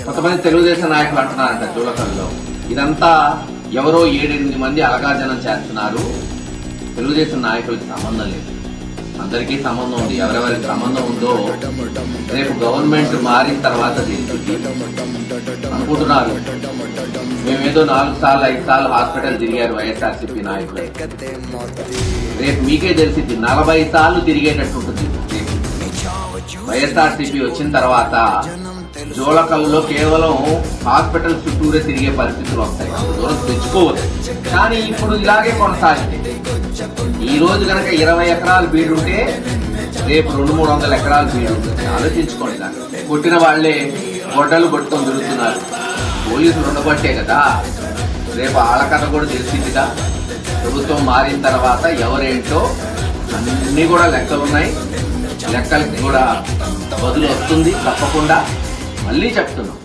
కొంతమంది తెలుగుదేశం నాయకులు అంటున్నారంట జూలకల్లో ఇదంతా ఎవరో 7-8 మంది అలగాజనం చేస్తున్నారు, తెలుగుదేశం నాయకులకి సంబంధం లేదు, అందరికీ సంబంధం ఉంది. ఎవరెవరికి సంబంధం ఉందో రేపు గవర్నమెంట్ మారిన తర్వాత తెలుస్తుంది అనుకుంటున్నారు. మేమేదో 4 సార్లు 5 సార్లు హాస్పిటల్ తిరిగారు వైఎస్ఆర్సీపీ నాయకులు, రేపు మీకే తెలిసింది 40 సార్లు తిరిగేటట్టు ఉంటుంది. వైఎస్ఆర్సీపీ వచ్చిన తర్వాత జోలకల్లో కేవలం హాస్పిటల్ చుట్టూరే తిరిగే పరిస్థితులు వస్తాయి, దూరం తెచ్చుకోవచ్చు. కానీ ఇప్పుడు ఇలాగే కొనసాగితే ఈ రోజు కనుక 20 ఎకరాలు బీడుంటే రేపు 200-300 ఎకరాలు బీడు ఉంటుంది. ఆలోచించుకోండి. కొట్టిన వాళ్లే గొడ్డలు పట్టుకొని తిరుగుతున్నారు, పోలీసులు ఉండబట్టే కదా. రేపు ఆళ్ళ కథ కూడా తెలిసిందిగా. ప్రభుత్వం మారిన తర్వాత ఎవరేంటో అన్ని కూడా లెక్కలున్నాయి, లెక్కలకి కూడా బదులు వస్తుంది తప్పకుండా. మళ్ళీ చెప్తున్నాం.